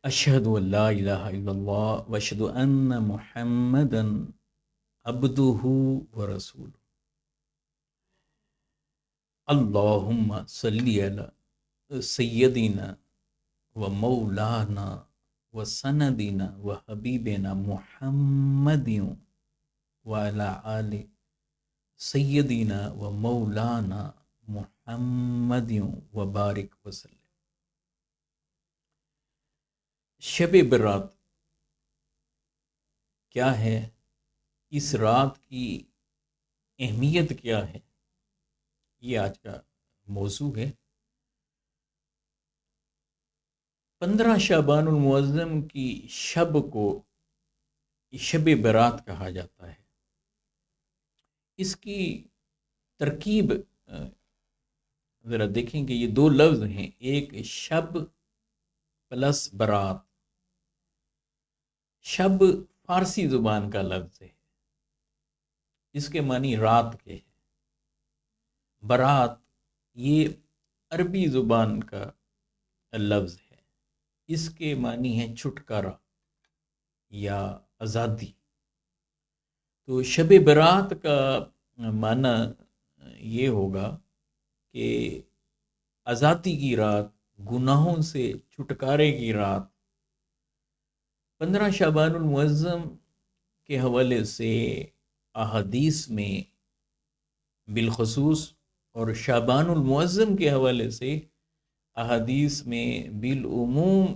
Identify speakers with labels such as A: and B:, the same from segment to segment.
A: اشہد ان لا الہ الا اللہ واشہد ان محمدا عبدہ ورسولہ اللہم صلی علی سیدنا و مولانا و سندنا و حبیبنا محمد وعلی آل سیدنا و مولانا محمد وبارک وسلم۔ شب برات کیا ہے؟ اس رات کی اہمیت کیا ہے؟ یہ آج کا موضوع ہے۔ 15 شعبان المعظم کی شب کو شب برات کہا جاتا ہے۔ اس کی ترکیب ذرا دیکھیں کہ یہ دو لفظ ہیں، ایک شب پلس برات۔ شب فارسی زبان کا لفظ ہے، اس کے معنی رات کے ہیں۔ برات یہ عربی زبان کا لفظ ہے، اس کے معنی ہے چھٹکارا یا آزادی۔ تو شب برات کا معنی یہ ہوگا کہ آزادی کی رات، گناہوں سے چھٹکارے کی رات۔ 15 شعبان المعظم کے حوالے سے احادیث میں بالخصوص اور شعبان المعظم کے حوالے سے احادیث میں بالعموم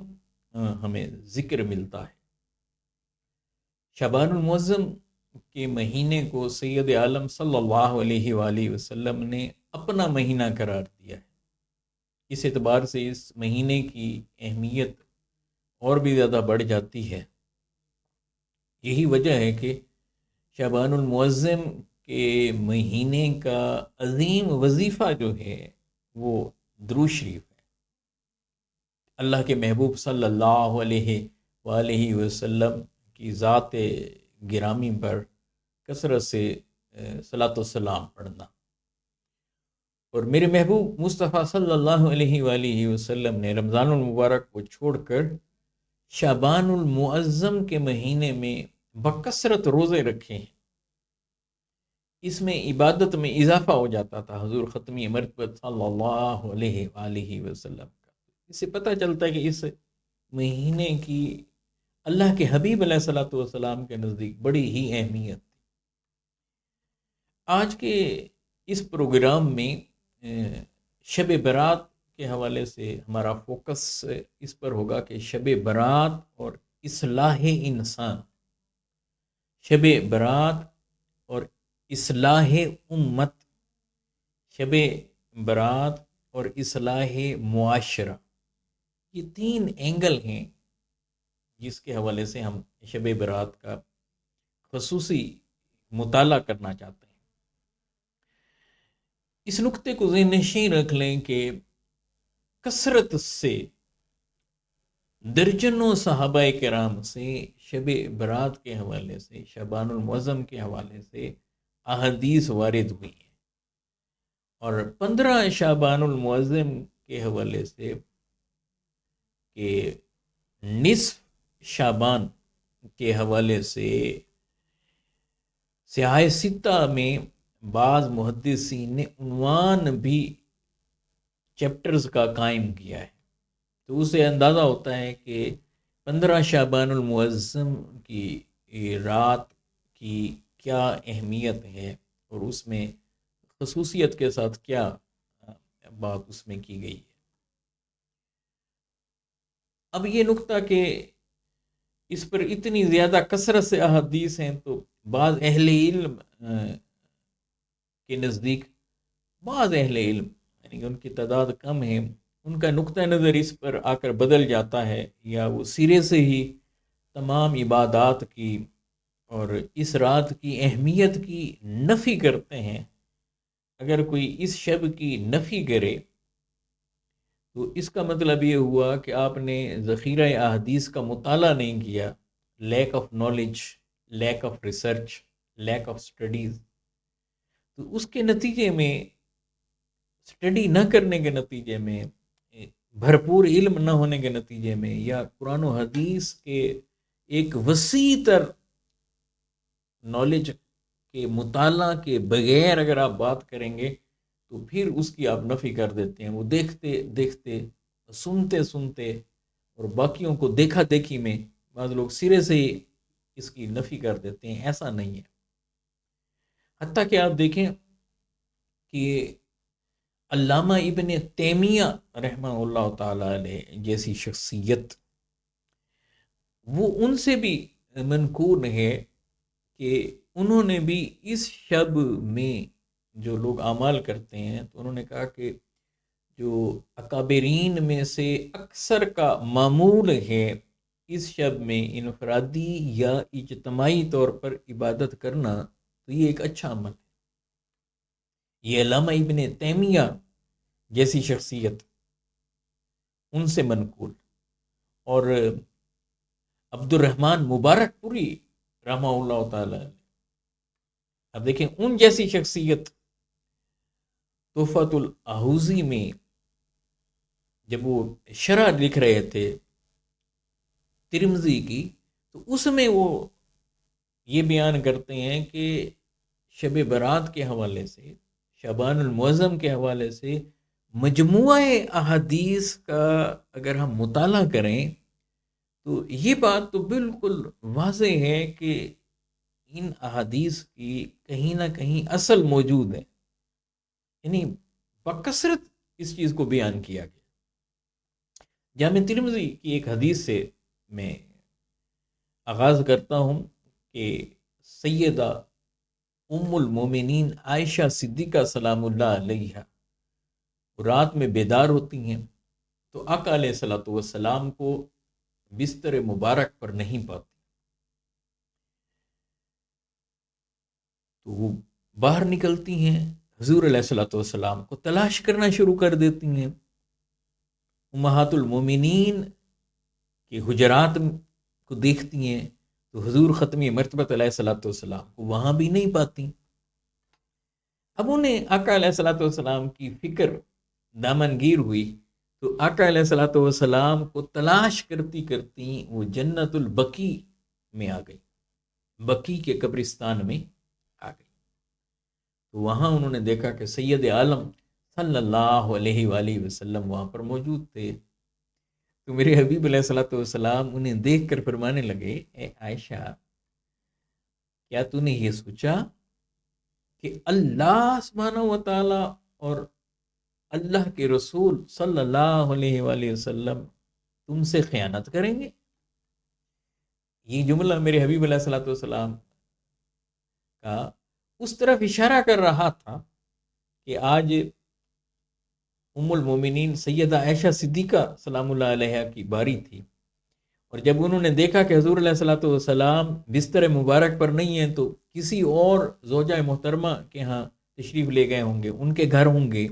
A: ہمیں ذکر ملتا ہے۔ شعبان المعظم کے مہینے کو سید عالم صلی اللہ علیہ وآلہ وسلم نے اپنا مہینہ قرار دیا ہے۔ اس اعتبار سے اس مہینے کی اہمیت اور بھی زیادہ بڑھ جاتی ہے۔ یہی وجہ ہے کہ شعبان المعظم کے مہینے کا عظیم وظیفہ جو ہے وہ درود شریف ہے۔ اللہ کے محبوب صلی اللہ علیہ وآلہ وسلم کی ذات گرامی پر کثرت سے صلاۃ والسلام پڑھنا، اور میرے محبوب مصطفیٰ صلی اللہ علیہ وآلہ وسلم نے رمضان المبارک کو چھوڑ کر شعبان المعظم کے مہینے میں بکثرت روزے رکھے ہیں۔ اس میں عبادت میں اضافہ ہو جاتا تھا حضور ختمی مرتبت صلی اللہ علیہ وآلہ وسلم کا۔ اس سے پتہ چلتا ہے کہ اس مہینے کی اللہ کے حبیب علیہ الصلوۃ والسلام کے نزدیک بڑی ہی اہمیت تھی۔ آج کے اس پروگرام میں شب برات کے حوالے سے ہمارا فوکس اس پر ہوگا کہ شب برات اور اصلاح انسان، شب برات اور اصلاح امت، شب برات اور اصلاح معاشرہ، یہ 3 اینگل ہیں جس کے حوالے سے ہم شب برات کا خصوصی مطالعہ کرنا چاہتے ہیں۔ اس نقطے کو ذہن نشین رکھ لیں کہ کثرت سے درجنوں صحابہ کرام سے شب برات کے حوالے سے، شعبان المعظم کے حوالے سے احادیث وارد ہوئی ہیں، اور 15 شعبان المعظم کے حوالے سے کہ نصف شعبان کے حوالے سے سیاہ ستہ میں بعض محدثین نے عنوان بھی چیپٹرز کا قائم کیا ہے۔ تو اسے اندازہ ہوتا ہے کہ 15 شعبان المعظم کی رات کی کیا اہمیت ہے، اور اس میں خصوصیت کے ساتھ کیا بات اس میں کی گئی ہے۔ اب یہ نقطہ کہ اس پر اتنی زیادہ کثرت سے احادیث ہیں، تو بعض اہل علم کے نزدیک، بعض اہل علم یعنی کہ ان کی تعداد کم ہے، ان کا نقطہ نظر اس پر آ کر بدل جاتا ہے، یا وہ سرے سے ہی تمام عبادات کی اور اس رات کی اہمیت کی نفی کرتے ہیں۔ اگر کوئی اس شب کی نفی کرے تو اس کا مطلب یہ ہوا کہ آپ نے ذخیرہ احادیث کا مطالعہ نہیں کیا، lack of knowledge, lack of research, lack of studies. تو اس کے نتیجے میں، اسٹڈی نہ کرنے کے نتیجے میں بھرپور علم نہ ہونے کے نتیجے میں، یا قرآن و حدیث کے ایک وسیع تر نالج کے مطالعہ کے بغیر اگر آپ بات کریں گے تو پھر اس کی آپ نفی کر دیتے ہیں۔ وہ دیکھتے دیکھتے، سنتے سنتے اور باقیوں کو دیکھا دیکھی میں بعض لوگ سرے سے ہی اس کی نفی کر دیتے ہیں۔ ایسا نہیں ہے۔ حتیٰ کہ آپ دیکھیں کہ علامہ ابن تیمیہ رحمہ اللہ تعالی علیہ جیسی شخصیت، وہ ان سے بھی منقول ہے کہ انہوں نے بھی اس شب میں جو لوگ اعمال کرتے ہیں تو انہوں نے کہا کہ جو اکابرین میں سے اکثر کا معمول ہے اس شب میں انفرادی یا اجتماعی طور پر عبادت کرنا، تو یہ ایک اچھا عمل ہے۔ یہ علامہ ابن تیمیہ جیسی شخصیت ان سے منقول، اور عبد الرحمن مبارک پوری رحمہ اللہ تعالی، اب دیکھیں ان جیسی شخصیت تحفۃ الاحوزی میں جب وہ شرح لکھ رہے تھے ترمذی کی، تو اس میں وہ یہ بیان کرتے ہیں کہ شب برات کے حوالے سے، شعبان المعظم کے حوالے سے مجموعہ احادیث کا اگر ہم مطالعہ کریں تو یہ بات تو بالکل واضح ہے کہ ان احادیث کی کہیں نہ کہیں اصل موجود ہے، یعنی بکثرت اس چیز کو بیان کیا گیا۔ جامع ترمذی کی ایک حدیث سے میں آغاز کرتا ہوں کہ سیدہ ام المومنین عائشہ صدیقہ سلام اللہ علیہ رات میں بیدار ہوتی ہیں تو آقا علیہ الصلوۃ والسلام کو بستر مبارک پر نہیں پاتی، تو وہ باہر نکلتی ہیں، حضور علیہ الصلوۃ والسلام کو تلاش کرنا شروع کر دیتی ہیں۔ امہات المومنین کے حجرات کو دیکھتی ہیں تو حضور ختمی مرتبہ علیہ الصلوۃ والسلام کو وہاں بھی نہیں پاتی۔ اب انہیں آقا علیہ الصلوۃ والسلام کی فکر دامنگیر ہوئی تو آقا علیہ الصلوۃ والسلام کو تلاش کرتی کرتی وہ جنت البقیع میں آ گئی، بقیع کے قبرستان میں آ گئی۔ تو وہاں انہوں نے دیکھا کہ سید عالم صلی اللہ علیہ وآلہ وسلم وہاں پر موجود تھے۔ تو میرے حبیب علیہ الصلوۃ والسلام انہیں دیکھ کر فرمانے لگے، اے عائشہ، کیا تو نے یہ سوچا کہ اللہ سبحانہ و تعالی اور اللہ کے رسول صلی اللہ علیہ وآلہ وسلم تم سے خیانت کریں گے؟ یہ جملہ میرے حبیب علیہ الصلوۃ والسلام کا اس طرف اشارہ کر رہا تھا کہ آج ام المومنین سیدہ عائشہ صدیقہ سلام اللہ علیہ کی باری تھی، اور جب انہوں نے دیکھا کہ حضور علیہ الصلوۃ والسلام بستر مبارک پر نہیں ہیں تو کسی اور زوجہ محترمہ کے ہاں تشریف لے گئے ہوں گے، ان کے گھر ہوں گے،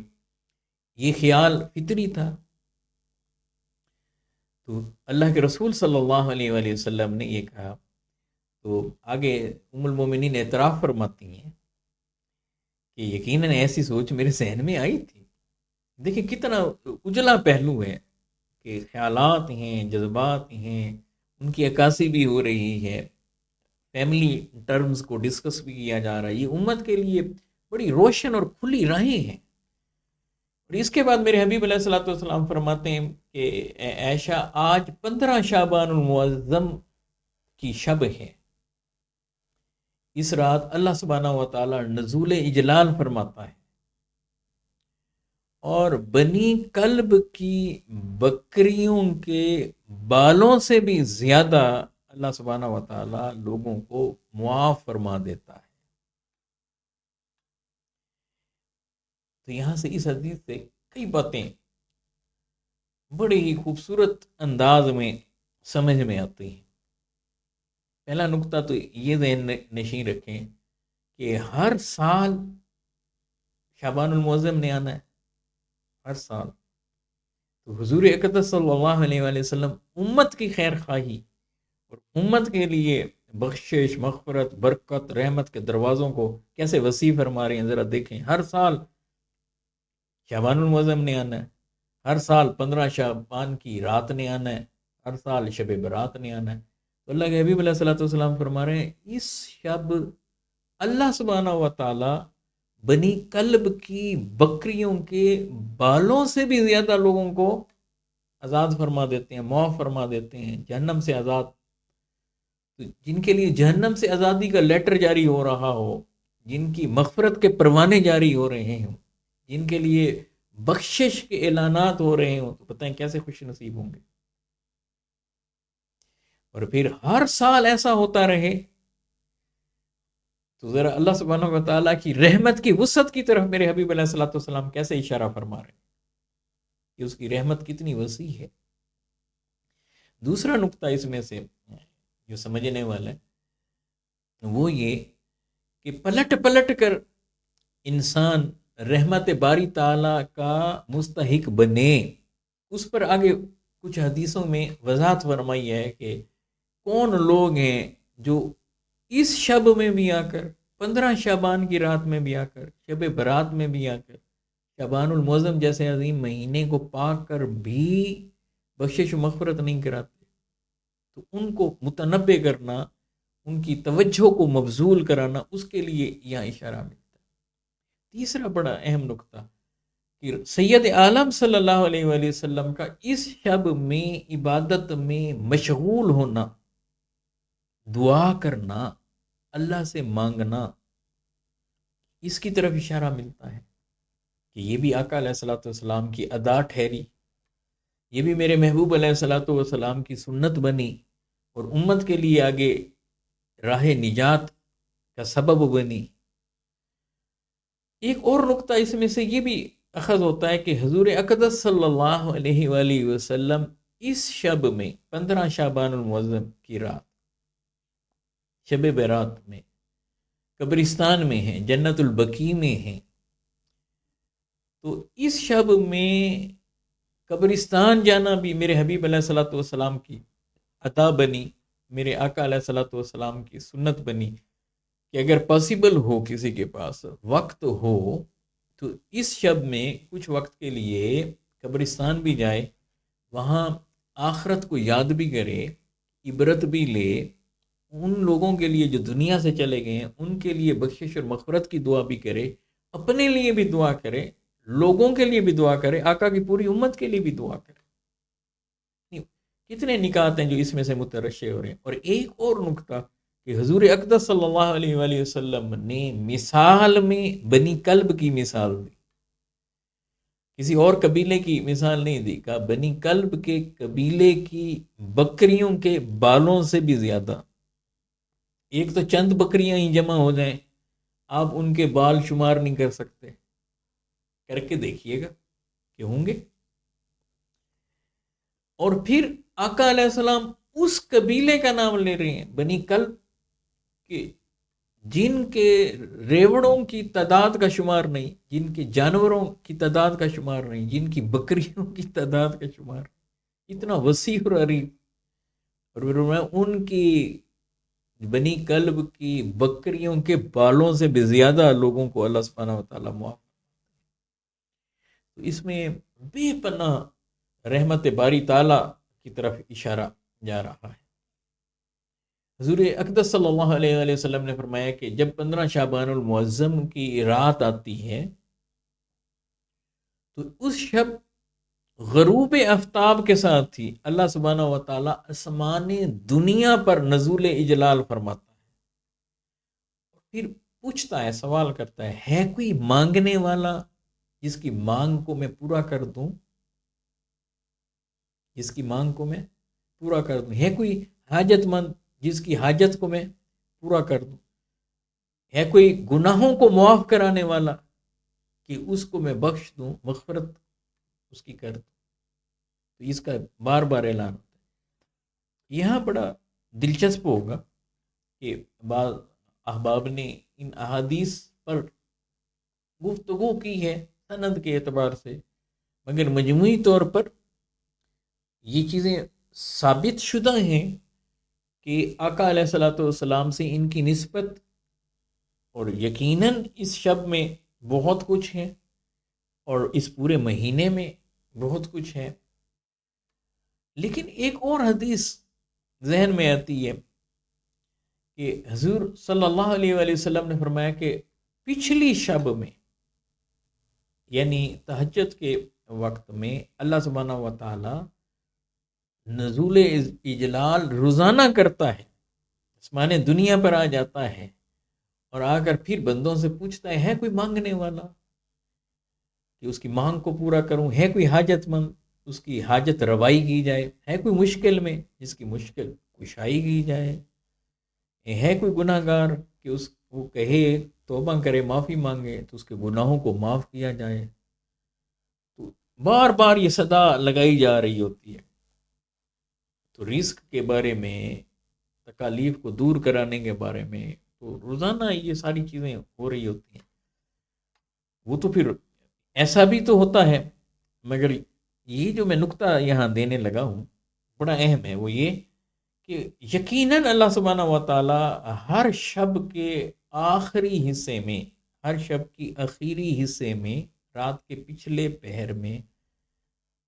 A: یہ خیال فطری تھا۔ تو اللہ کے رسول صلی اللہ علیہ وآلہ وسلم نے یہ کہا تو آگے ام المومنین اعتراف فرماتی ہیں کہ یقیناً ایسی سوچ میرے ذہن میں آئی تھی۔ دیکھیں کتنا اجلا پہلو ہے کہ خیالات ہیں، جذبات ہیں، ان کی عکاسی بھی ہو رہی ہے، فیملی ٹرمز کو ڈسکس بھی کیا جا رہا ہے۔ یہ امت کے لیے بڑی روشن اور کھلی راہیں ہیں۔ اور اس کے بعد میرے حبیب علیہ الصلوۃ والسلام فرماتے ہیں کہ اے عائشہ، آج 15 شعبان المعظم کی شب ہے، اس رات اللہ سبحانہ و تعالی نزول اجلال فرماتا ہے، اور بنی کلب کی بکریوں کے بالوں سے بھی زیادہ اللہ سبحانہ و تعالی لوگوں کو معاف فرما دیتا ہے۔ تو یہاں سے اس حدیث سے کئی باتیں بڑی ہی خوبصورت انداز میں سمجھ میں آتی ہیں۔ پہلا نقطہ تو یہ ذہن نشین رکھیں کہ ہر سال شعبان المعظم نے آنا ہے، ہر سال۔ تو حضور اقدس صلی اللہ علیہ وآلہ وسلم امت کی خیر خواہی اور امت کے لیے بخشش، مغفرت، برکت، رحمت کے دروازوں کو کیسے وسیع فرما رہے ہیں، ذرا دیکھیں۔ ہر سال شعبان المعظم نے آنا ہے، ہر سال 15 شعبان کی رات نے آنا ہے، ہر سال شب برات نے آنا ہے۔ تو اللہ کے حبیب علیہ الصلوۃ والسلام فرما رہے ہیں اس شب اللہ سبحانہ و تعالی بنی کلب کی بکریوں کے بالوں سے بھی زیادہ لوگوں کو آزاد فرما دیتے ہیں، معاف فرما دیتے ہیں، جہنم سے آزاد۔ تو جن کے لیے جہنم سے آزادی کا لیٹر جاری ہو رہا ہو، جن کی مغفرت کے پروانے جاری ہو رہے ہوں، جن کے لیے بخشش کے اعلانات ہو رہے ہوں، تو بتائیں کیسے خوش نصیب ہوں گے۔ اور پھر ہر سال ایسا ہوتا رہے تو ذرا اللہ سبحانہ و تعالیٰ کی رحمت کی وسعت کی طرف میرے حبیب علیہ الصلوۃ والسلام کیسے اشارہ فرما رہے ہیں کہ اس کی رحمت کتنی وسیع ہے۔ دوسرا نقطہ اس میں سے جو سمجھنے والا ہے وہ یہ کہ پلٹ پلٹ کر انسان رحمت باری تعالیٰ کا مستحق بنے۔ اس پر آگے کچھ حدیثوں میں وضاحت فرمائی ہے کہ کون لوگ ہیں جو اس شب میں بھی آ کر، 15 شعبان کی رات میں بھی آ کر، شب برات میں بھی آ کر، شعبان المعظم جیسے عظیم مہینے کو پا کر بھی بخشش و مغفرت نہیں کراتے۔ تو ان کو متنبع کرنا، ان کی توجہ کو مبذول کرانا، اس کے لیے یہاں اشارہ ملتا ہے۔ تیسرا بڑا اہم نقطہ کہ سید عالم صلی اللہ علیہ وآلہ وسلم کا اس شب میں عبادت میں مشغول ہونا، دعا کرنا، اللہ سے مانگنا، اس کی طرف اشارہ ملتا ہے کہ یہ بھی آقا علیہ الصلوۃ والسلام کی ادا ٹھہری، یہ بھی میرے محبوب علیہ الصلوۃ والسلام کی سنت بنی اور امت کے لیے آگے راہ نجات کا سبب بنی۔ ایک اور نقطہ اس میں سے یہ بھی اخذ ہوتا ہے کہ حضور اقدس صلی اللہ علیہ وآلہ وسلم اس شب میں 15 شعبان المعظم کی رات شب برات میں قبرستان میں ہیں، جنت البقیع میں ہیں۔ تو اس شب میں قبرستان جانا بھی میرے حبیب علیہ الصلوۃ والسلام کی عطا بنی، میرے آقا علیہ الصلوۃ والسلام کی سنت بنی کہ اگر پاسبل ہو، کسی کے پاس وقت ہو، تو اس شب میں کچھ وقت کے لیے قبرستان بھی جائے، وہاں آخرت کو یاد بھی کرے، عبرت بھی لے، ان لوگوں کے لیے جو دنیا سے چلے گئے ہیں ان کے لیے بخشش اور مغفرت کی دعا بھی کرے، اپنے لیے بھی دعا کرے، لوگوں کے لیے بھی دعا کرے، آقا کی پوری امت کے لیے بھی دعا کرے۔ کتنے نکات ہیں جو اس میں سے مترشح ہو رہے ہیں۔ اور ایک اور نقطہ کہ حضور اقدس صلی اللہ علیہ وآلہ وسلم نے مثال میں بنی کلب کی مثال دی، کسی اور قبیلے کی مثال نہیں دی، کہا بنی کلب کے قبیلے کی بکریوں کے بالوں سے بھی زیادہ۔ ایک تو چند بکریاں ہی جمع ہو جائیں، آپ ان کے بال شمار نہیں کر سکتے، کر کے دیکھیے گا کہ ہوں گے۔ اور پھر آقا علیہ السلام اس قبیلے کا نام لے رہے ہیں، بنی کلب کے، جن کے ریوڑوں کی تعداد کا شمار نہیں، جن کے جانوروں کی تعداد کا شمار نہیں، جن کی بکریوں کی تعداد کا شمار نہیں، اتنا وسیع اور عریض۔ اور ان کی بنی کلب کی بکریوں کے بالوں سے بھی زیادہ لوگوں کو اللہ سبحانہ و تعالیٰ معاف۔ تو اس میں بے پناہ رحمت باری تعالیٰ کی طرف اشارہ جا رہا ہے۔ حضور اقدس صلی اللہ علیہ وآلہ وسلم نے فرمایا کہ جب 15 شعبان المعظم کی رات آتی ہے تو اس شب غروب آفتاب کے ساتھ ہی اللہ سبحانہ و تعالیٰ آسمان دنیا پر نزول اجلال فرماتا ہے، پھر پوچھتا ہے، سوال کرتا ہے کوئی مانگنے والا جس کی مانگ کو میں پورا کر دوں، جس کی مانگ کو میں پورا کر دوں، ہے کوئی حاجت مند جس کی حاجت کو میں پورا کر دوں، ہے کوئی گناہوں کو معاف کرانے والا کہ اس کو میں بخش دوں، مغفرت اس کی کر دوں۔ تو اس کا بار بار اعلان ہوتا ہے۔ یہاں بڑا دلچسپ ہوگا کہ بعض احباب نے ان احادیث پر گفتگو کی ہے سند کے اعتبار سے، مگر مجموعی طور پر یہ چیزیں ثابت شدہ ہیں کہ آقا علیہ الصلوۃ والسلام سے ان کی نسبت، اور یقیناً اس شب میں بہت کچھ ہے، اور اس پورے مہینے میں بہت کچھ ہے. لیکن ایک اور حدیث ذہن میں آتی ہے کہ حضور صلی اللہ علیہ وآلہ وسلم نے فرمایا کہ پچھلی شب میں، یعنی تہجد کے وقت میں، اللہ سبحانہ و تعالی نزول اجلال روزانہ کرتا ہے، آسمان دنیا پر آ جاتا ہے اور آ کر پھر بندوں سے پوچھتا ہے کوئی مانگنے والا کہ اس کی مانگ کو پورا کروں، ہے کوئی حاجت مند اس کی حاجت روائی کی جائے، ہے کوئی مشکل میں جس کی مشکل کشائی کی جائے، ہے کوئی گناہ گار کہ وہ کہے توبہ کرے معافی مانگے تو اس کے گناہوں کو معاف کیا جائے. تو بار بار یہ صدا لگائی جا رہی ہوتی ہے. تو رزق کے بارے میں، تکالیف کو دور کرانے کے بارے میں تو روزانہ یہ ساری چیزیں ہو رہی ہوتی ہیں. وہ تو پھر ایسا بھی تو ہوتا ہے، مگر یہ جو میں نقطہ یہاں دینے لگا ہوں بڑا اہم ہے، وہ یہ کہ یقیناً اللہ سبحانہ و تعالی ہر شب کے آخری حصے میں، ہر شب کی اخیری حصے میں، رات کے پچھلے پہر میں،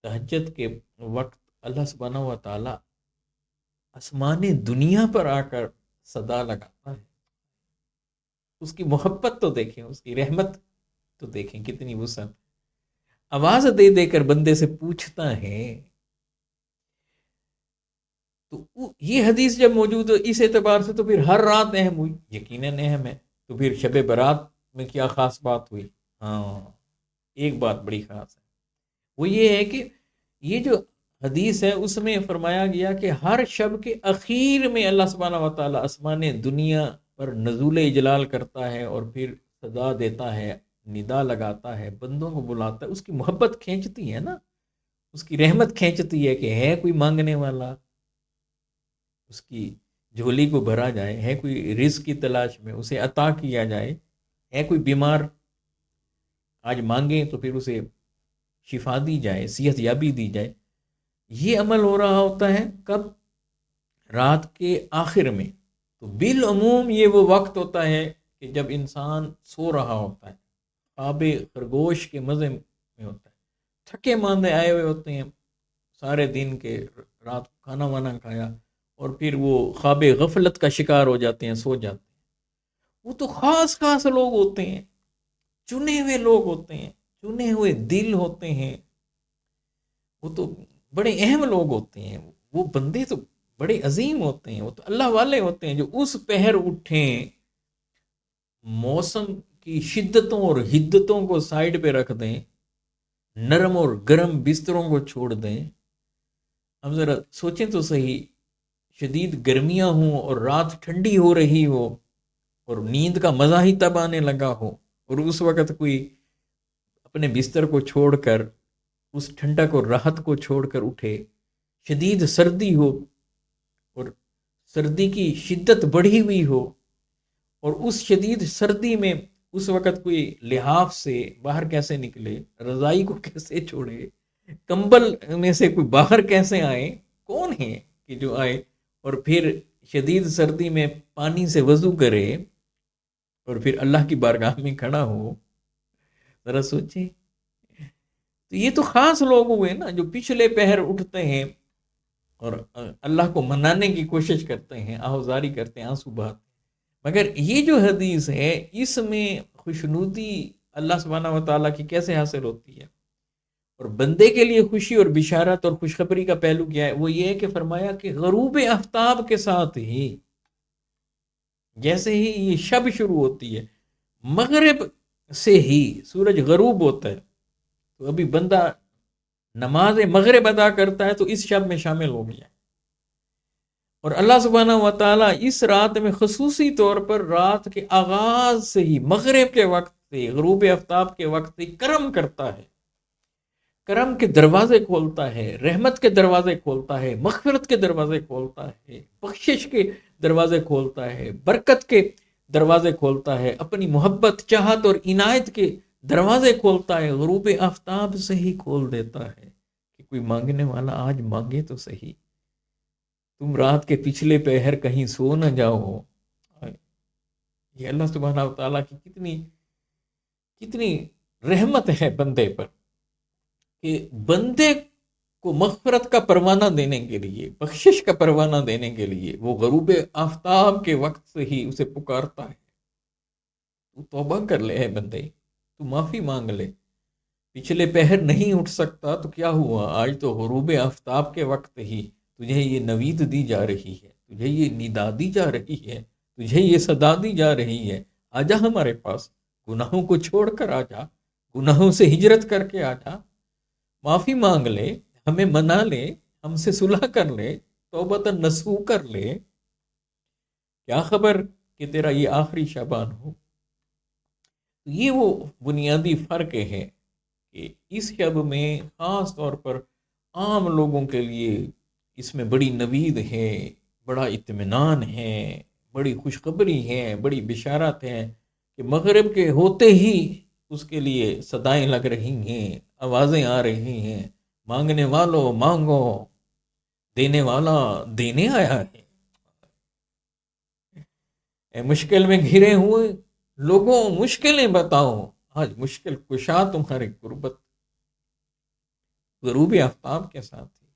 A: تہجد کے وقت اللہ سبحانہ و تعالی آسمان دنیا پر آ کر صدا لگاتا ہے. اس کی محبت تو دیکھیں، اس کی رحمت تو دیکھیں کتنی وسعت. آواز دے دے کر بندے سے پوچھتا ہے. تو یہ حدیث جب موجود ہے اس اعتبار سے تو پھر ہر رات اہم ہوئی، یقیناً اہم ہے. تو پھر شب برات میں کیا خاص بات ہوئی؟ ہاں، ایک بات بڑی خاص ہے، وہ یہ ہے کہ یہ جو حدیث ہے اس میں فرمایا گیا کہ ہر شب کے اخیر میں اللہ سبحانہ و تعالیٰ آسمان دنیا پر نزول اجلال کرتا ہے اور پھر صدا دیتا ہے، ندا لگاتا ہے، بندوں کو بلاتا ہے. اس کی محبت کھینچتی ہے نا، اس کی رحمت کھینچتی ہے کہ ہے کوئی مانگنے والا، اس کی جھولی کو بھرا جائے، ہے کوئی رزق کی تلاش میں اسے عطا کیا جائے، ہے کوئی بیمار آج مانگیں تو پھر اسے شفا دی جائے، صحت یابی دی جائے. یہ عمل ہو رہا ہوتا ہے کب؟ رات کے آخر میں. تو بالعموم یہ وہ وقت ہوتا ہے کہ جب انسان سو رہا ہوتا ہے، خواب خرگوش کے مزے میں ہوتا ہے، تھکے ماندے آئے ہوئے ہوتے ہیں سارے دن کے، رات کو کھانا وانا کھایا اور پھر وہ خواب غفلت کا شکار ہو جاتے ہیں، سو جاتے ہیں. وہ تو خاص خاص لوگ ہوتے ہیں، چنے ہوئے لوگ ہوتے ہیں، چنے ہوئے دل ہوتے ہیں، وہ تو بڑے اہم لوگ ہوتے ہیں، وہ بندے تو بڑے عظیم ہوتے ہیں، وہ تو اللہ والے ہوتے ہیں جو اس پہر اٹھیں، موسم کی شدتوں اور حدتوں کو سائڈ پہ رکھ دیں، نرم اور گرم بستروں کو چھوڑ دیں. اب ذرا سوچیں تو صحیح، شدید گرمیاں ہوں اور رات ٹھنڈی ہو رہی ہو اور نیند کا مزہ ہی تب آنے لگا ہو، اور اس وقت کوئی اپنے بستر کو چھوڑ کر، اس ٹھنڈک اور راحت کو چھوڑ کر اٹھے، شدید سردی ہو اور سردی کی شدت بڑھی ہوئی ہو، اور اس شدید سردی میں اس وقت کوئی لحاف سے باہر کیسے نکلے، رضائی کو کیسے چھوڑے، کمبل میں سے کوئی باہر کیسے آئے، کون ہے کہ جو آئے اور پھر شدید سردی میں پانی سے وضو کرے اور پھر اللہ کی بارگاہ میں کھڑا ہو؟ ذرا سوچیں. تو یہ تو خاص لوگ ہوئے نا جو پچھلے پہر اٹھتے ہیں اور اللہ کو منانے کی کوشش کرتے ہیں، آہوزاری کرتے ہیں، آنسو بہاتے ہیں. مگر یہ جو حدیث ہے اس میں خوشنودی اللہ سبحانہ و تعالیٰ کی کیسے حاصل ہوتی ہے، اور بندے کے لیے خوشی اور بشارت اور خوشخبری کا پہلو کیا ہے؟ وہ یہ ہے کہ فرمایا کہ غروب آفتاب کے ساتھ ہی، جیسے ہی یہ شب شروع ہوتی ہے، مغرب سے ہی سورج غروب ہوتا ہے، تو ابھی بندہ نماز مغرب ادا کرتا ہے تو اس شب میں شامل ہو گیا. اور اللہ سبحانہ و تعالیٰ اس رات میں خصوصی طور پر رات کے آغاز سے ہی، مغرب کے وقت سے، غروب آفتاب کے وقت سے کرم کرتا ہے، کرم کے دروازے کھولتا ہے، رحمت کے دروازے کھولتا ہے، مغفرت کے دروازے کھولتا ہے، بخشش کے دروازے کھولتا ہے، برکت کے دروازے کھولتا ہے، اپنی محبت، چاہت اور عنایت کے دروازے کھولتا ہے. غروب آفتاب سے ہی کھول دیتا ہے کہ کوئی مانگنے والا آج مانگے تو صحیح، تم رات کے پچھلے پہر کہیں سو نہ جاؤ. یہ اللہ سبحانہ و تعالیٰ کی کتنی رحمت ہے بندے پر کہ بندے کو مغفرت کا پروانہ دینے کے لیے، بخشش کا پروانہ دینے کے لیے وہ غروب آفتاب کے وقت سے ہی اسے پکارتا ہے، تو توبہ کر لے ہے بندے، تو معافی مانگ لے، پچھلے پہر نہیں اٹھ سکتا تو کیا ہوا، آج تو غروب آفتاب کے وقت ہی تجھے یہ نوید دی جا رہی ہے، تجھے یہ ندا دی جا رہی ہے، تجھے یہ صدا دی جا رہی ہے، آجا ہمارے پاس، گناہوں کو چھوڑ کر آجا، گناہوں سے ہجرت کر کے آجا، معافی مانگ لے، ہمیں منا لے، ہم سے صلح کر لے، توبہ نصوح کر لے، کیا خبر کہ تیرا یہ آخری شبان ہو۔ یہ وہ بنیادی فرق ہے کہ اس شب میں خاص طور پر عام لوگوں کے لیے اس میں بڑی نوید ہے، بڑا اطمینان ہے، بڑی خوشخبری ہے، بڑی بشارت ہے کہ مغرب کے ہوتے ہی اس کے لیے صدائیں لگ رہی ہیں، آوازیں آ رہی ہیں، مانگنے والوں مانگو، دینے والا دینے آیا ہے، اے مشکل میں گھرے ہوئے لوگوں مشکلیں بتاؤ، آج مشکل کشا تمہاری قربت غروب آفتاب کے ساتھ ہے۔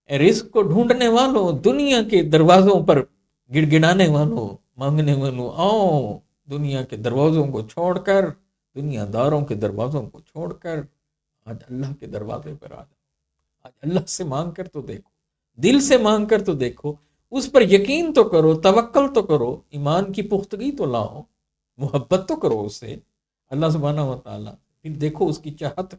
A: اے رزق کو ڈھونڈنے والوں، دنیا کے دروازوں پر گڑ گڑانے والوں، مانگنے والوں، آؤ دنیا کے دروازوں کو چھوڑ کر، دنیا داروں کے دروازوں کو چھوڑ کر آج اللہ کے دروازے پر آ جاؤ، آج اللہ سے مانگ کر تو دیکھو، دل سے مانگ کر تو دیکھو، اس پر یقین تو کرو، توکل تو کرو، ایمان کی پختگی تو لاؤ، محبت تو کرو اس سے، اللہ سبحانہ و تعالیٰ، پھر دیکھو اس کی چاہت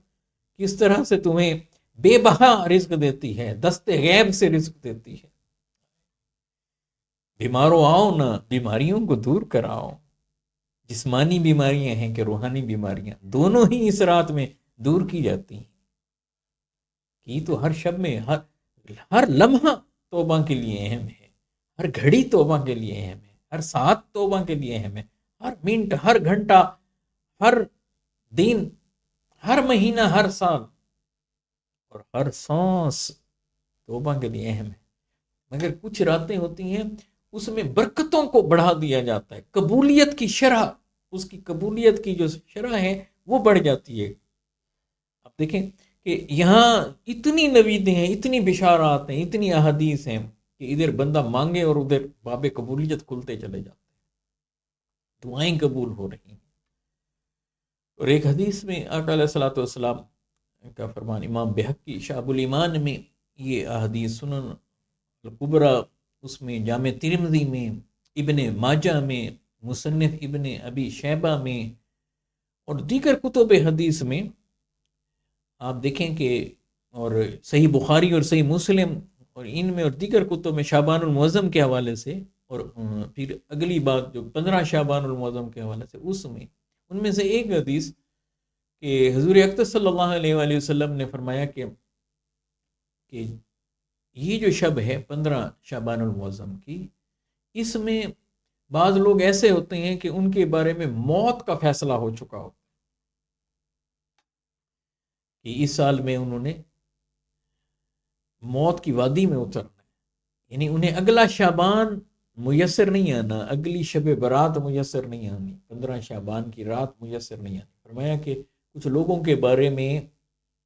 A: کس طرح سے تمہیں بے بہا رزق دیتی ہے، دست غیب سے رزق دیتی ہے۔ بیماروں آؤ نا، بیماریوں کو دور کراؤ، جسمانی بیماریاں ہیں کہ روحانی بیماریاں، دونوں ہی اس رات میں دور کی جاتی ہیں، کی تو ہر شب میں ہر لمحہ توبہ کے لیے اہم ہے، ہر گھڑی توبہ کے لیے اہم ہے، ہر ساتھ توبہ کے لیے اہم ہے، ہر منٹ، ہر گھنٹہ، ہر دن، ہر مہینہ، ہر سال اور ہر سانس توبہ کے لیے اہم ہے۔ مگر کچھ راتیں ہوتی ہیں اس میں برکتوں کو بڑھا دیا جاتا ہے، قبولیت کی شرح، اس کی قبولیت کی جو شرح ہے وہ بڑھ جاتی ہے۔ اب دیکھیں کہ یہاں اتنی نویدیں ہیں، اتنی بشارات ہیں، اتنی احادیث ہیں کہ ادھر بندہ مانگے اور ادھر باب قبولیت کھلتے چلے جاتے ہیں، دعائیں قبول ہو رہی ہیں۔ اور ایک حدیث میں آقا علیہ الصلوۃ والسلام کا فرمان، امام بہقی شعب الایمان میں یہ احادیث، سنن الکبریٰ اس میں، جامع ترمذی میں، ابن ماجہ میں، مصنف ابن ابی شیبہ میں اور دیگر کتب حدیث میں آپ دیکھیں کہ، اور صحیح بخاری اور صحیح مسلم اور ان میں اور دیگر کتب میں شعبان المعظم کے حوالے سے، اور پھر اگلی بات جو 15 شعبان المعظم کے حوالے سے، اس میں ان میں سے ایک حدیث کہ حضور اقدس صلی اللہ علیہ وآلہ وسلم نے فرمایا کہ یہ جو شب ہے 15 شعبان المعظم کی، اس میں بعض لوگ ایسے ہوتے ہیں کہ ان کے بارے میں موت کا فیصلہ ہو چکا ہو کہ اس سال میں انہوں نے موت کی وادی میں اترنا ہے، یعنی انہیں اگلا شعبان میسر نہیں آنا، اگلی شب برات میسر نہیں آنی، 15 شعبان کی رات میسر نہیں آنی۔ فرمایا کہ کچھ لوگوں کے بارے میں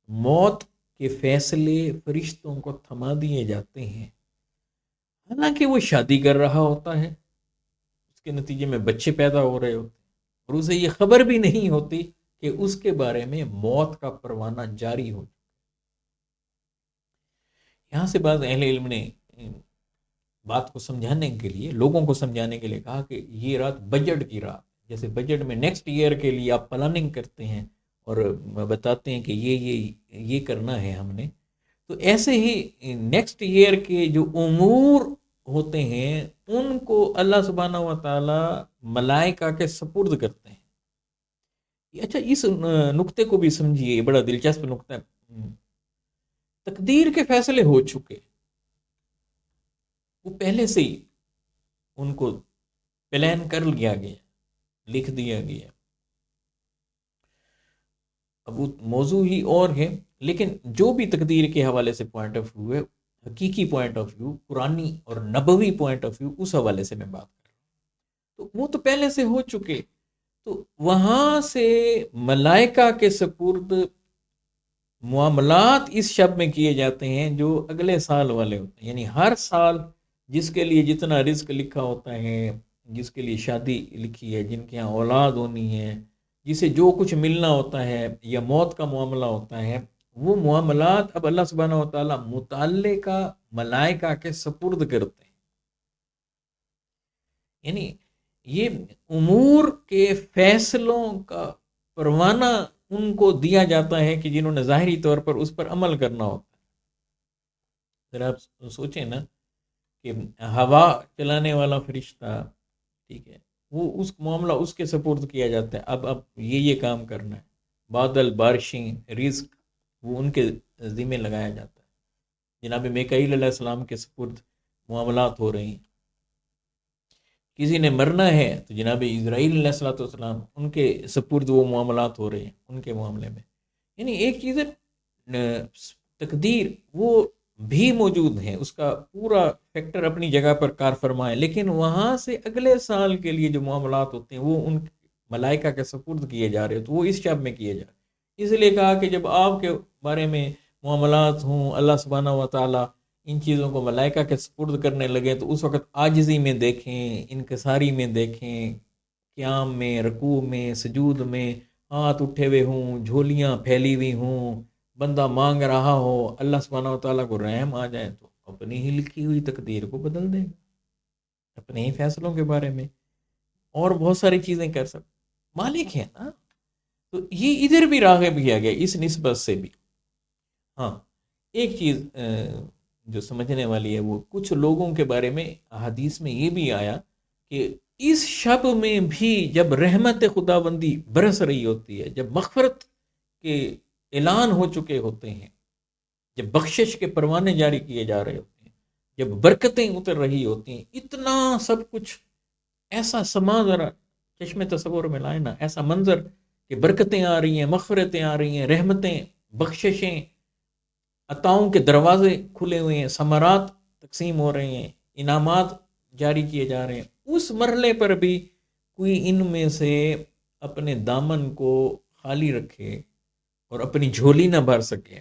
A: موت کے فیصلے فرشتوں کو تھما دیے جاتے ہیں، حالانکہ وہ شادی کر رہا ہوتا ہے، اس کے نتیجے میں بچے پیدا ہو رہے ہوتے ہیں، اور اسے یہ خبر بھی نہیں ہوتی کہ اس کے بارے میں موت کا پروانہ جاری ہو۔ یہاں سے بعض اہل علم نے بات کو سمجھانے کے لیے، لوگوں کو سمجھانے کے لیے کہا کہ یہ رات بجٹ کی رات، جیسے بجٹ میں نیکسٹ ایئر کے لیے آپ پلاننگ کرتے ہیں اور بتاتے ہیں کہ یہ کرنا ہے ہم نے، تو ایسے ہی نیکسٹ ایئر کے جو امور ہوتے ہیں ان کو اللہ سبحانہ و تعالی ملائکہ کے سپرد کرتے ہیں۔ اچھا، اس نقطے کو بھی سمجھیے، یہ بڑا دلچسپ نقطہ ہے۔ تقدیر کے فیصلے ہو چکے، وہ پہلے سے ہی ان کو پلان کر لیا گیا، لکھ دیا گیا۔ اب موضوع ہی اور ہے، لیکن جو بھی تقدیر کے حوالے سے پوائنٹ آف ویو ہے، حقیقی پوائنٹ آف ویو، قرآنی اور نبوی پوائنٹ آف ویو، اس حوالے سے میں بات کر رہا ہوں، تو وہ تو پہلے سے ہو چکے، تو وہاں سے ملائکہ کے سپرد معاملات اس شب میں کیے جاتے ہیں جو اگلے سال والے ہوتے ہیں، یعنی ہر سال جس کے لیے جتنا رزق لکھا ہوتا ہے، جس کے لیے شادی لکھی ہے، جن کے یہاں اولاد ہونی ہے، جسے جو کچھ ملنا ہوتا ہے یا موت کا معاملہ ہوتا ہے، وہ معاملات اب اللہ سبحانہ و تعالیٰ متعلقہ ملائکہ کے سپرد کرتے ہیں. یعنی یہ امور کے فیصلوں کا پروانہ ان کو دیا جاتا ہے کہ جنہوں نے ظاہری طور پر اس پر عمل کرنا ہوتا ہے. ذرا آپ سوچیں نا کہ ہوا چلانے والا فرشتہ، ٹھیک ہے، وہ اس معاملہ اس کے سپرد کیا جاتا ہے. اب یہ کام کرنا ہے، بادل، بارشیں، رزق، وہ ان کے ذمہ لگایا جاتا ہے. جناب میکائیل علیہ السلام کے سپرد معاملات ہو رہے ہیں. کسی نے مرنا ہے تو جناب اسرائیل علیہ الصلوۃ والسلام ان کے سپرد وہ معاملات ہو رہے ہیں ان کے معاملے میں. یعنی ایک چیز ہے تقدیر، وہ بھی موجود ہے، اس کا پورا فیکٹر اپنی جگہ پر کار فرما ہے، لیکن وہاں سے اگلے سال کے لیے جو معاملات ہوتے ہیں وہ ان ملائکہ کے سپرد کیے جا رہے ہیں، تو وہ اس شب میں کیے جا رہے ہیں. اس لیے کہا کہ جب آپ کے بارے میں معاملات ہوں، اللہ سبحانہ و تعالیٰ ان چیزوں کو ملائکہ کے سپرد کرنے لگے، تو اس وقت عاجزی میں دیکھیں، انکساری میں دیکھیں، قیام میں، رکوع میں، سجود میں ہاتھ اٹھے ہوئے ہوں، جھولیاں پھیلی ہوئی ہوں، بندہ مانگ رہا ہو، اللہ سبحانہ و تعالیٰ کو رحم آ جائے تو اپنی ہی لکھی ہوئی تقدیر کو بدل دے گا، اپنے ہی فیصلوں کے بارے میں اور بہت ساری چیزیں کر سکتے. مالک ہے نا. تو یہ ادھر بھی راغب کیا گیا اس نسبت سے بھی. ہاں، ایک چیز جو سمجھنے والی ہے، وہ کچھ لوگوں کے بارے میں حدیث میں یہ بھی آیا کہ اس شب میں بھی جب رحمت خداوندی برس رہی ہوتی ہے، جب مغفرت کے اعلان ہو چکے ہوتے ہیں، جب بخشش کے پروانے جاری کیے جا رہے ہوتے ہیں، جب برکتیں اتر رہی ہوتی ہیں، اتنا سب کچھ ایسا سما، ذرا چشم تصور میں لائے نا، ایسا منظر کہ برکتیں آ رہی ہیں، مغفرتیں آ رہی ہیں، رحمتیں، بخششیں، عطاؤں کے دروازے کھلے ہوئے ہیں، ثمرات تقسیم ہو رہے ہیں، انعامات جاری کیے جا رہے ہیں. اس مرحلے پر بھی کوئی ان میں سے اپنے دامن کو خالی رکھے اور اپنی جھولی نہ بھر سکے،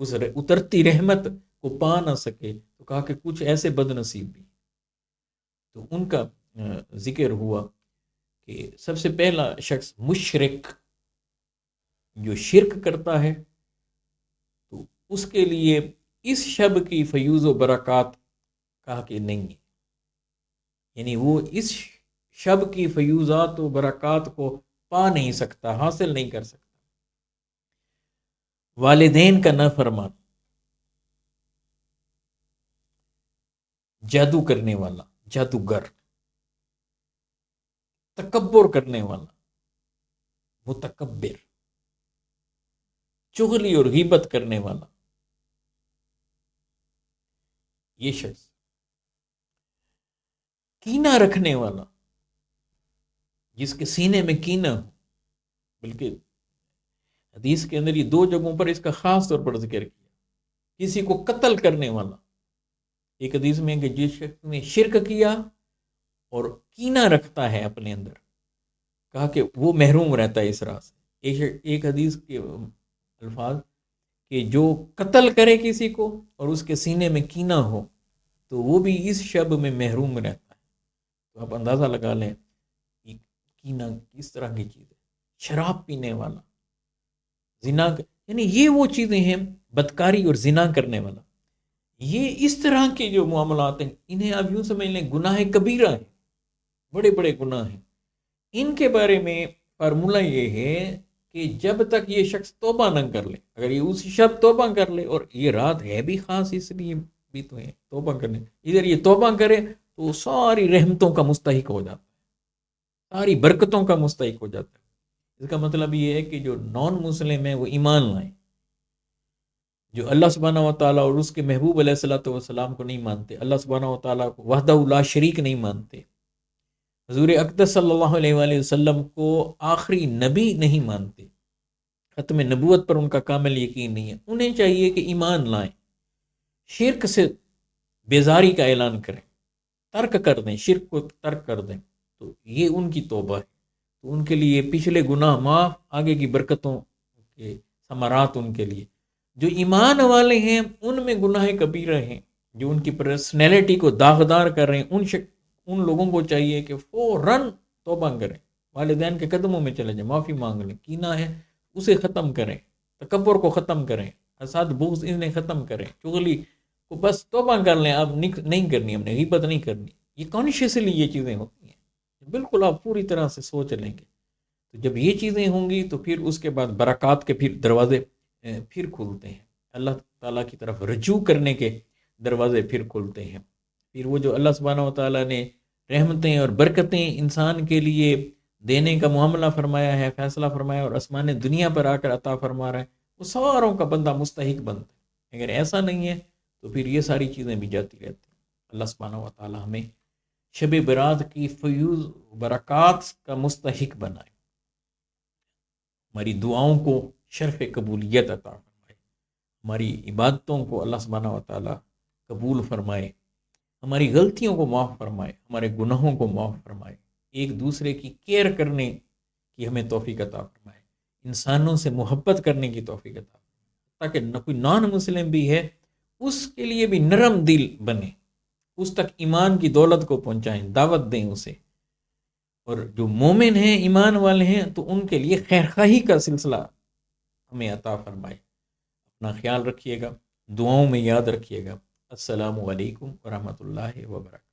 A: اس اترتی رحمت کو پا نہ سکے، تو کہا کہ کچھ ایسے بد نصیب بھی. تو ان کا ذکر ہوا کہ سب سے پہلا شخص مشرک، جو شرک کرتا ہے، تو اس کے لیے اس شب کی فیوز و برکات کہا کہ نہیں ہے. یعنی وہ اس شب کی فیوزات و برکات کو پا نہیں سکتا، حاصل نہیں کر سکتا. والدین کا نہ فرمان، جادو کرنے والا، جادوگر، تکبر کرنے والا، متکبر، چغلی اور غیبت کرنے والا، یہ شخص، کینہ رکھنے والا، جس کے سینے میں کینہ ہو. بلکہ حدیث کے اندر یہ دو جگہوں پر اس کا خاص طور پر ذکر کیا. کسی کو قتل کرنے والا، ایک حدیث میں کہ جس شخص نے شرک کیا اور کینہ رکھتا ہے اپنے اندر، کہا کہ وہ محروم رہتا ہے اس راہ سے. ایک حدیث کے الفاظ کہ جو قتل کرے کسی کو اور اس کے سینے میں کینہ ہو تو وہ بھی اس شب میں محروم رہتا ہے. تو آپ اندازہ لگا لیں کہ کینہ کس طرح کی چیز ہے. شراب پینے والا، زنا، یعنی یہ وہ چیزیں ہیں، بدکاری اور زنا کرنے والا. یہ اس طرح کے جو معاملات ہیں، انہیں آپ یوں سمجھ لیں گناہ کبیرہ ہیں، بڑے بڑے گناہ ہیں. ان کے بارے میں فارمولہ یہ ہے کہ جب تک یہ شخص توبہ نہ کر لے، اگر یہ اس شب توبہ کر لے، اور یہ رات ہے بھی خاص اس لیے بھی تو ہے توبہ کرنے، ادھر یہ توبہ کرے تو ساری رحمتوں کا مستحق ہو جاتا ہے، ساری برکتوں کا مستحق ہو جاتا ہے. اس کا مطلب یہ ہے کہ جو نان مسلم ہیں وہ ایمان لائیں، جو اللہ سبحانہ و تعالیٰ اور اس کے محبوب علیہ الصلوۃ والسلام کو نہیں مانتے، اللہ سبحانہ و تعالیٰ کو وحدہ لا شریک نہیں مانتے، حضور اقدس صلی اللہ علیہ وآلہ وسلم کو آخری نبی نہیں مانتے، ختم نبوت پر ان کا کامل یقین نہیں ہے، انہیں چاہیے کہ ایمان لائیں، شرک سے بیزاری کا اعلان کریں، ترک کر دیں، شرک کو ترک کر دیں. تو یہ ان کی توبہ ہے. تو ان کے لیے پچھلے گناہ معاف، آگے کی برکتوں کے ثمرات ان کے لیے۔ جو ایمان والے ہیں ان میں گناہ کبیرہ ہیں، جو ان کی پرسنالٹی کو داغدار کر رہے ہیں، ان لوگوں کو چاہیے کہ فوراً توبہ کریں، والدین کے قدموں میں چلے جائیں، معافی مانگ لیں، کینہ ہے اسے ختم کریں، تکبر کو ختم کریں، حسد بغض انہیں ختم کریں، چغلی کو بس توبہ کر لیں، اب نہیں کرنی، ہم نے غیبت نہیں کرنی۔ یہ کانشیسلی یہ چیزیں ہوتی ہیں، بالکل آپ پوری طرح سے سوچ لیں گے تو جب یہ چیزیں ہوں گی تو پھر اس کے بعد برکات کے پھر دروازے پھر کھلتے ہیں، اللہ تعالیٰ کی طرف رجوع کرنے کے دروازے پھر کھلتے ہیں۔ پھر وہ جو اللہ سبحانہ و تعالیٰ نے رحمتیں اور برکتیں انسان کے لیے دینے کا معاملہ فرمایا ہے، فیصلہ فرمایا اور آسمان دنیا پر آ کر عطا فرما رہا ہے، وہ ساروں کا بندہ مستحق بنتا ہے۔ اگر ایسا نہیں ہے تو پھر یہ ساری چیزیں بھی جاتی رہتی ہیں۔ اللہ سبحانہ و تعالیٰ ہمیں شب برات کی فیوز برکات کا مستحق بنائے، ہماری دعاؤں کو شرف قبولیت عطا فرمائے، ہماری عبادتوں کو اللہ سبحانہ و تعالیٰ قبول فرمائے، ہماری غلطیوں کو معاف فرمائے، ہمارے گناہوں کو معاف فرمائے، ایک دوسرے کی کیئر کرنے کی ہمیں توفیق عطا فرمائے، انسانوں سے محبت کرنے کی توفیق عطا فرمائے، تاکہ کوئی نان مسلم بھی ہے اس کے لیے بھی نرم دل بنے، اس تک ایمان کی دولت کو پہنچائیں، دعوت دیں اسے، اور جو مومن ہیں ایمان والے ہیں تو ان کے لیے خیرخواہی کا سلسلہ ہمیں عطا فرمائے۔ اپنا خیال رکھیے گا، دعاؤں میں یاد رکھیے گا۔ السلام علیکم ورحمۃ اللہ وبرکاتہ۔